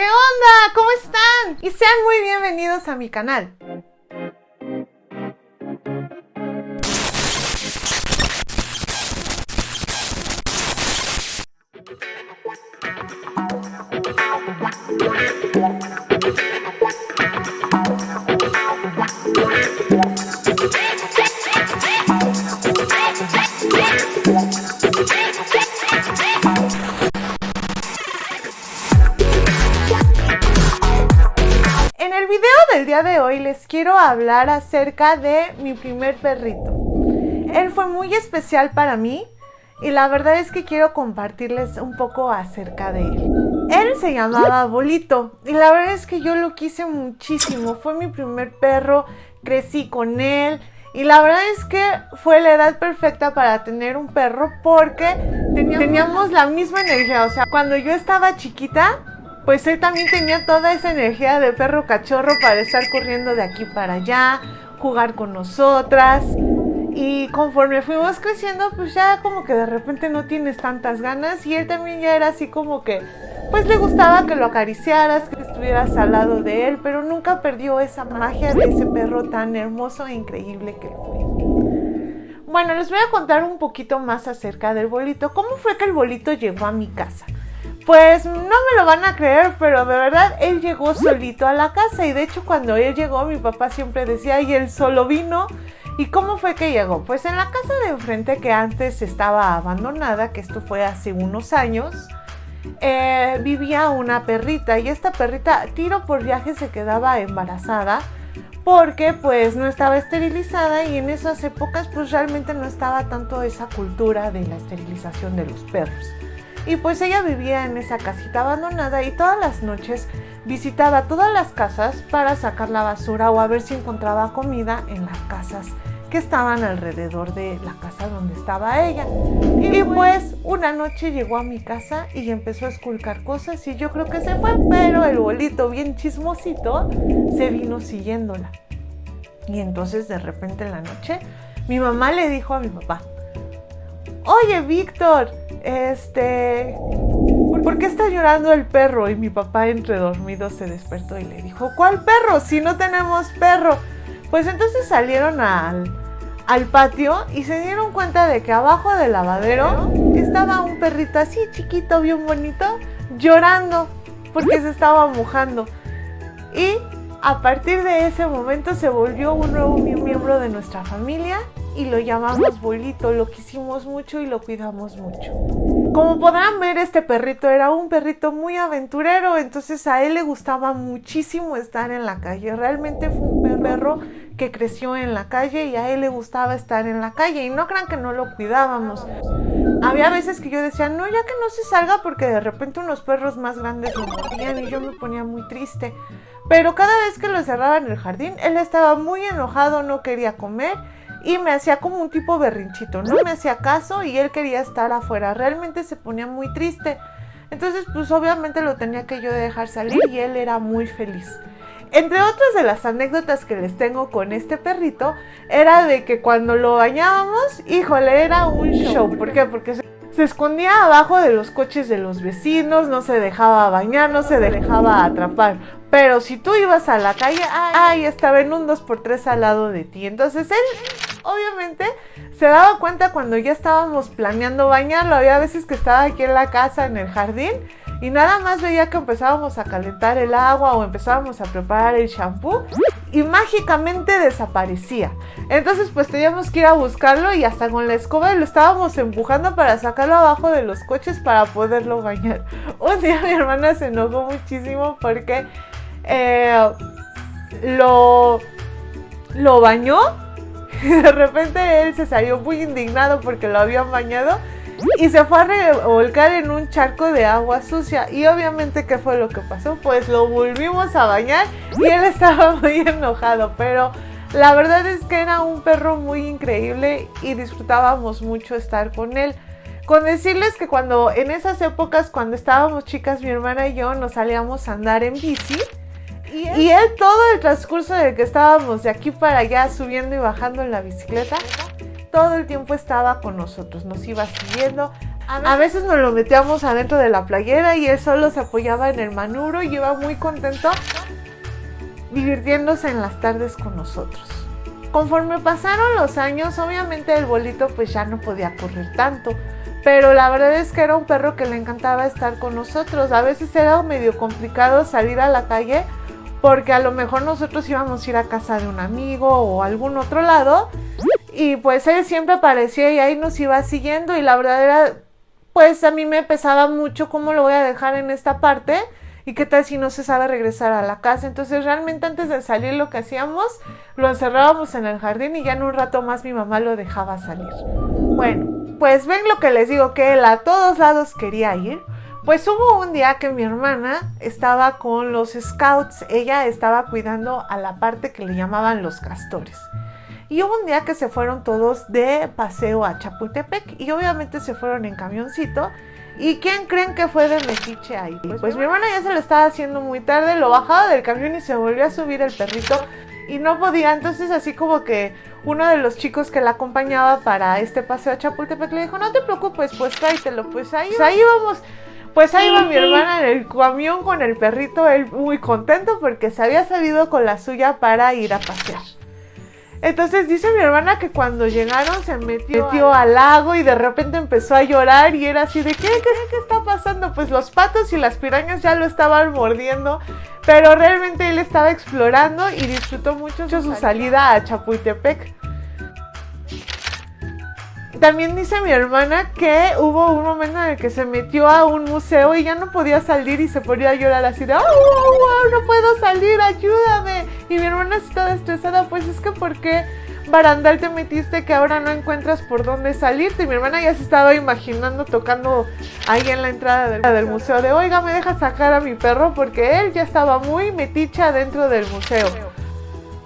onda? ¿Cómo están? Y sean muy bienvenidos a mi canal. En el video del día de hoy les quiero hablar acerca de mi primer perrito. Él fue muy especial para mí y la verdad es que quiero compartirles un poco acerca de él. Él se llamaba Bolito y la verdad es que yo lo quise muchísimo. Fue mi primer perro, crecí con él y la verdad es que fue la edad perfecta para tener un perro porque teníamos la misma energía. O sea, cuando yo estaba chiquita, pues él también tenía toda esa energía de perro cachorro para estar corriendo de aquí para allá, jugar con nosotras. Y conforme fuimos creciendo, pues ya como que de repente no tienes tantas ganas. Y él también ya era así como que, pues le gustaba que lo acariciaras, que estuvieras al lado de él, pero nunca perdió esa magia de ese perro tan hermoso e increíble que fue. Bueno, les voy a contar un poquito más acerca del Bolito. ¿Cómo fue que el Bolito llegó a mi casa? Pues no me lo van a creer, pero de verdad él llegó solito a la casa. Y de hecho cuando él llegó, mi papá siempre decía, y él solo vino. ¿Y cómo fue que llegó? Pues en la casa de enfrente, que antes estaba abandonada, que esto fue hace unos años, vivía una perrita. Y esta perrita, tiro por viaje, se quedaba embarazada porque pues no estaba esterilizada, y en esas épocas pues realmente no estaba tanto esa cultura de la esterilización de los perros. Y pues ella vivía en esa casita abandonada y todas las noches visitaba todas las casas para sacar la basura o a ver si encontraba comida en las casas que estaban alrededor de la casa donde estaba ella. Y pues una noche llegó a mi casa y empezó a esculcar cosas y yo creo que se fue, pero el Bolito, bien chismosito, se vino siguiéndola. Y entonces de repente en la noche mi mamá le dijo a mi papá: oye, Víctor, ¿por qué está llorando el perro? Y mi papá, entre dormido, se despertó y le dijo: ¿cuál perro? Si no tenemos perro. Pues entonces salieron al patio y se dieron cuenta de que abajo del lavadero estaba un perrito así chiquito, bien bonito, llorando porque se estaba mojando. Y a partir de ese momento se volvió un nuevo miembro de nuestra familia y lo llamamos Bolito. Lo quisimos mucho y lo cuidamos mucho. Como podrán ver, este perrito era un perrito muy aventurero, entonces a él le gustaba muchísimo estar en la calle. Realmente fue un perro que creció en la calle y a él le gustaba estar en la calle. Y no crean que no lo cuidábamos. Había veces que yo decía, no, ya que no se salga, porque de repente unos perros más grandes lo mordían y yo me ponía muy triste. Pero cada vez que lo cerraba en el jardín, él estaba muy enojado, no quería comer y me hacía como un tipo berrinchito, no me hacía caso y él quería estar afuera. Realmente se ponía muy triste. Entonces pues obviamente lo tenía que yo dejar salir y él era muy feliz. Entre otras de las anécdotas que les tengo con este perrito era de que cuando lo bañábamos, híjole, era un show. ¿Por qué? Porque se escondía abajo de los coches de los vecinos, no se dejaba bañar, no se dejaba atrapar. Pero si tú ibas a la calle, ¡ay! Estaba en un 2x3 al lado de ti. Entonces él, obviamente, se daba cuenta cuando ya estábamos planeando bañarlo. Había veces que estaba aquí en la casa, en el jardín, y nada más veía que empezábamos a calentar el agua o empezábamos a preparar el shampoo y mágicamente desaparecía. Entonces pues teníamos que ir a buscarlo y hasta con la escoba lo estábamos empujando para sacarlo abajo de los coches para poderlo bañar. Un día mi hermana se enojó muchísimo porque lo bañó y de repente él se salió muy indignado porque lo habían bañado y se fue a revolcar en un charco de agua sucia. Y obviamente, ¿qué fue lo que pasó? Pues lo volvimos a bañar y él estaba muy enojado, pero la verdad es que era un perro muy increíble y disfrutábamos mucho estar con él. Con decirles que cuando en esas épocas, cuando estábamos chicas, mi hermana y yo nos salíamos a andar en bici. Y él todo el transcurso del que estábamos de aquí para allá subiendo y bajando en la bicicleta, todo el tiempo estaba con nosotros, nos iba siguiendo. A veces nos lo metíamos adentro de la playera y él solo se apoyaba en el manubrio y iba muy contento divirtiéndose en las tardes con nosotros. Conforme pasaron los años, obviamente el Bolito pues ya no podía correr tanto, pero la verdad es que era un perro que le encantaba estar con nosotros. A veces era medio complicado salir a la calle porque a lo mejor nosotros íbamos a ir a casa de un amigo o algún otro lado y pues él siempre aparecía y ahí nos iba siguiendo y la verdad era, pues a mí me pesaba mucho cómo lo voy a dejar en esta parte y qué tal si no se sabe regresar a la casa. Entonces realmente antes de salir lo que hacíamos, lo encerrábamos en el jardín y ya en un rato más mi mamá lo dejaba salir. Bueno, pues ven lo que les digo, que él a todos lados quería ir. Pues hubo un día que mi hermana estaba con los scouts, ella estaba cuidando a la parte que le llamaban los castores. Y hubo un día que se fueron todos de paseo a Chapultepec y obviamente se fueron en camioncito. ¿Y quién creen que fue de metiche ahí? Pues mi hermana ya se lo estaba haciendo muy tarde, lo bajaba del camión y se volvió a subir el perrito y no podía. Entonces así como que uno de los chicos que la acompañaba para este paseo a Chapultepec le dijo, no te preocupes, pues tráetelo. Pues ahí vamos. Pues ahí va mi hermana en el camión con el perrito, él muy contento porque se había salido con la suya para ir a pasear. Entonces dice mi hermana que cuando llegaron se metió al lago y de repente empezó a llorar y era así de ¿qué está pasando? Pues los patos y las pirañas ya lo estaban mordiendo, pero realmente él estaba explorando y disfrutó mucho su salida a Chapultepec. También dice mi hermana que hubo un momento en el que se metió a un museo y ya no podía salir y se ponía a llorar así de no puedo salir, ayúdame. Y mi hermana así toda estresada, pues es que ¿por qué barandal te metiste que ahora no encuentras por dónde salirte? Y mi hermana ya se estaba imaginando tocando ahí en la entrada del museo de oiga, ¿me deja sacar a mi perro? Porque él ya estaba muy metiche adentro del museo.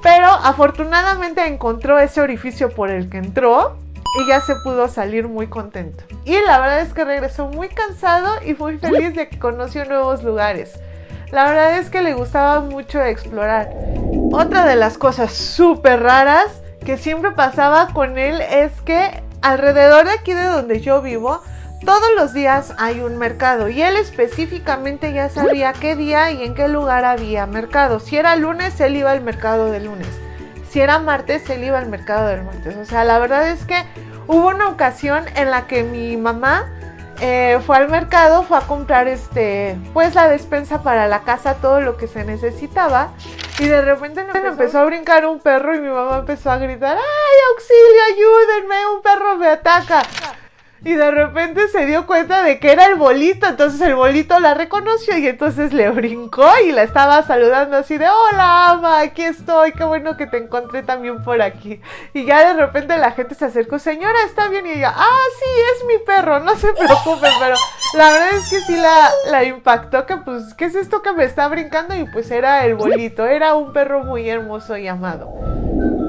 Pero afortunadamente encontró ese orificio por el que entró y ya se pudo salir muy contento. Y la verdad es que regresó muy cansado y muy feliz de que conoció nuevos lugares. La verdad es que le gustaba mucho explorar. Otra de las cosas súper raras que siempre pasaba con él es que alrededor de aquí de donde yo vivo, todos los días hay un mercado y él específicamente ya sabía qué día y en qué lugar había mercado. Si era lunes, él iba al mercado de lunes. Si era martes, él iba al mercado del martes. O sea, la verdad es que hubo una ocasión en la que mi mamá fue al mercado, fue a comprar pues la despensa para la casa, todo lo que se necesitaba. Y de repente empezó a brincar un perro y mi mamá empezó a gritar, ¡ay, auxilio, ayúdenme! ¡Un perro me ataca! Y de repente se dio cuenta de que era el Bolito, entonces el Bolito la reconoció y entonces le brincó y la estaba saludando así de hola, ama, aquí estoy, qué bueno que te encontré también por aquí. Y ya de repente la gente se acercó, señora, ¿está bien? Y ella, sí, es mi perro, no se preocupe, pero la verdad es que sí la impactó, que pues, ¿qué es esto que me está brincando? Y pues era el Bolito, era un perro muy hermoso y amado.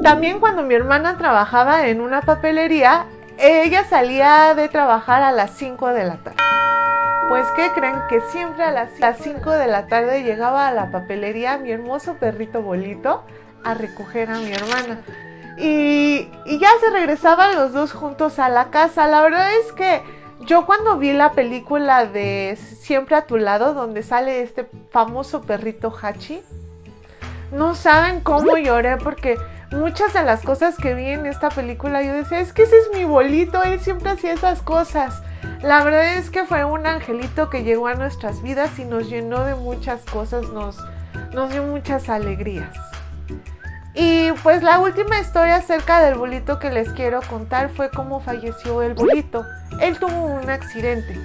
También cuando mi hermana trabajaba en una papelería, ella salía de trabajar a las 5 de la tarde. Pues, ¿qué creen? Que siempre a las 5 de la tarde llegaba a la papelería mi hermoso perrito Bolito a recoger a mi hermana. Y ya se regresaban los dos juntos a la casa. La verdad es que yo cuando vi la película de Siempre a tu lado, donde sale este famoso perrito Hachi, no saben cómo lloré porque muchas de las cosas que vi en esta película yo decía, es que ese es mi Bolito, él siempre hacía esas cosas. La verdad es que fue un angelito que llegó a nuestras vidas y nos llenó de muchas cosas, nos dio muchas alegrías. Y pues la última historia acerca del Bolito que les quiero contar fue cómo falleció el Bolito. Él tuvo un accidente.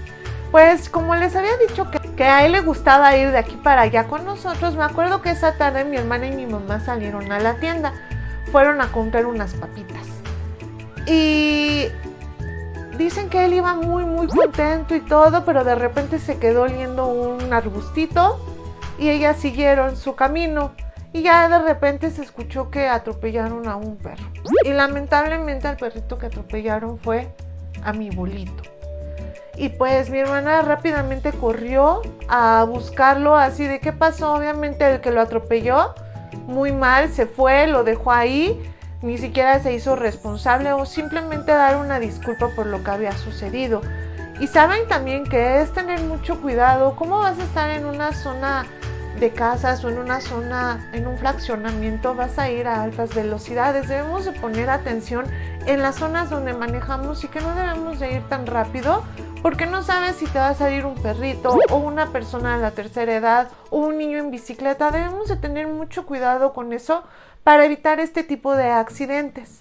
Pues como les había dicho que a él le gustaba ir de aquí para allá con nosotros, me acuerdo que esa tarde mi hermana y mi mamá salieron a la tienda. Fueron a comprar unas papitas. Y dicen que él iba muy muy contento y todo, pero de repente se quedó oliendo un arbustito y ellas siguieron su camino. Y ya de repente se escuchó que atropellaron a un perro. Y lamentablemente al perrito que atropellaron fue a mi Bolito. Y pues mi hermana rápidamente corrió a buscarlo, así de qué pasó. Obviamente el que lo atropelló muy mal, se fue, lo dejó ahí, ni siquiera se hizo responsable o simplemente dar una disculpa por lo que había sucedido. Y saben también que es tener mucho cuidado. ¿Cómo vas a estar en una zona de casas o en una zona, en un fraccionamiento? Vas a ir a altas velocidades. Debemos de poner atención en las zonas donde manejamos y que no debemos de ir tan rápido, porque no sabes si te va a salir un perrito o una persona de la tercera edad o un niño en bicicleta. Debemos de tener mucho cuidado con eso para evitar este tipo de accidentes.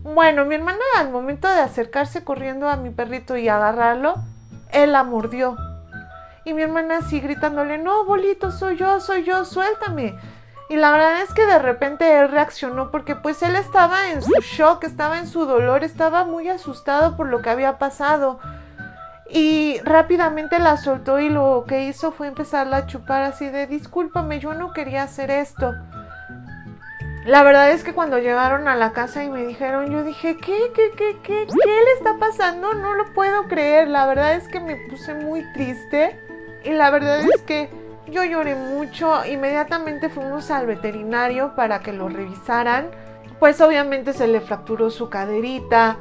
Bueno, mi hermana, al momento de acercarse corriendo a mi perrito y agarrarlo, él la mordió. Y mi hermana así gritándole: no, Bolito, soy yo, suéltame. Y la verdad es que de repente él reaccionó, porque pues él estaba en su shock, estaba en su dolor, estaba muy asustado por lo que había pasado. Y rápidamente la soltó y lo que hizo fue empezarla a chupar así de: discúlpame, yo no quería hacer esto. La verdad es que cuando llegaron a la casa y me dijeron, yo dije: ¿Qué le está pasando? No lo puedo creer. La verdad es que me puse muy triste y la verdad es que yo lloré mucho. Inmediatamente fuimos al veterinario para que lo revisaran. Pues obviamente se le fracturó su caderita,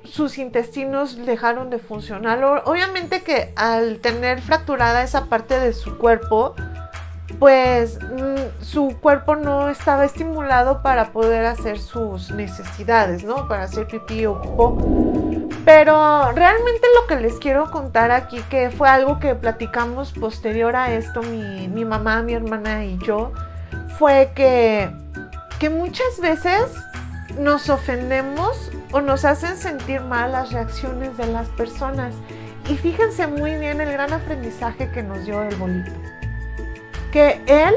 sus intestinos dejaron de funcionar. Obviamente que al tener fracturada esa parte de su cuerpo, pues su cuerpo no estaba estimulado para poder hacer sus necesidades, ¿no? Para hacer pipí o popó. Pero realmente lo que les quiero contar aquí, que fue algo que platicamos posterior a esto, mi mamá, mi hermana y yo, fue que muchas veces nos ofendemos o nos hacen sentir mal las reacciones de las personas. Y fíjense muy bien el gran aprendizaje que nos dio el Bolito. Que él,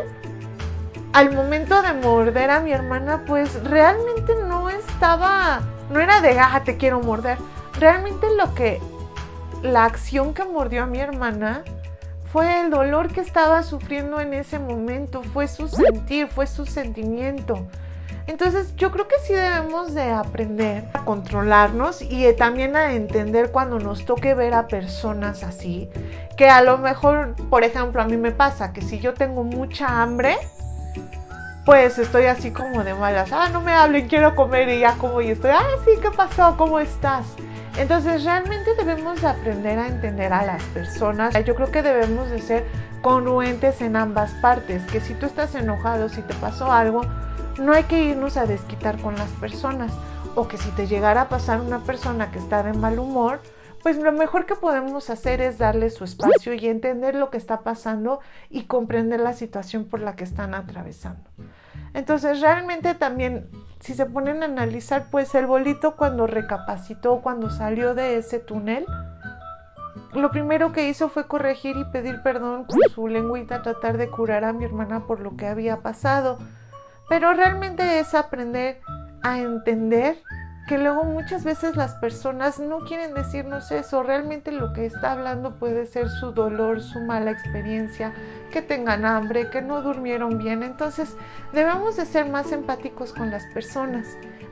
al momento de morder a mi hermana, pues realmente no era de te quiero morder. Realmente la acción que mordió a mi hermana fue el dolor que estaba sufriendo en ese momento, fue su sentir, fue su sentimiento. Entonces yo creo que sí debemos de aprender a controlarnos y también a entender cuando nos toque ver a personas así, que a lo mejor, por ejemplo, a mí me pasa que si yo tengo mucha hambre, pues estoy así como de malas: no me hablen, quiero comer, y ya como y estoy: sí, ¿qué pasó? ¿Cómo estás? Entonces realmente debemos de aprender a entender a las personas. Yo creo que debemos de ser congruentes en ambas partes, que si tú estás enojado, si te pasó algo, no hay que irnos a desquitar con las personas, o que si te llegara a pasar una persona que está de mal humor, pues lo mejor que podemos hacer es darle su espacio y entender lo que está pasando y comprender la situación por la que están atravesando. Entonces realmente también, si se ponen a analizar, pues el Bolito cuando recapacitó, cuando salió de ese túnel, lo primero que hizo fue corregir y pedir perdón con su lengüita, tratar de curar a mi hermana por lo que había pasado. Pero realmente es aprender a entender que luego muchas veces las personas no quieren decirnos eso. Realmente lo que está hablando puede ser su dolor, su mala experiencia, que tengan hambre, que no durmieron bien. Entonces debemos de ser más empáticos con las personas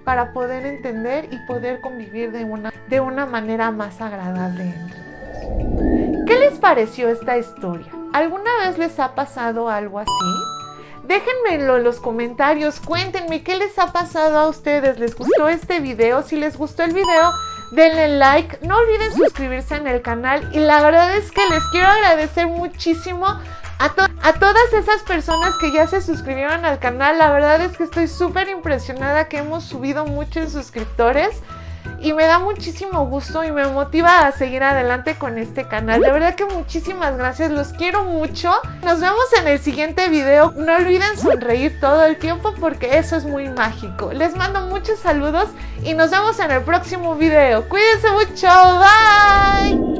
para poder entender y poder convivir de una manera más agradable entre todos. ¿Qué les pareció esta historia? ¿Alguna vez les ha pasado algo así? Déjenmelo en los comentarios, cuéntenme qué les ha pasado a ustedes. ¿Les gustó este video? Si les gustó el video, denle like. No olviden suscribirse en el canal. Y la verdad es que les quiero agradecer muchísimo a todas esas personas que ya se suscribieron al canal. La verdad es que estoy súper impresionada que hemos subido mucho en suscriptores. Y me da muchísimo gusto y me motiva a seguir adelante con este canal. De verdad que muchísimas gracias, los quiero mucho. Nos vemos en el siguiente video. No olviden sonreír todo el tiempo porque eso es muy mágico. Les mando muchos saludos y nos vemos en el próximo video. Cuídense mucho, bye.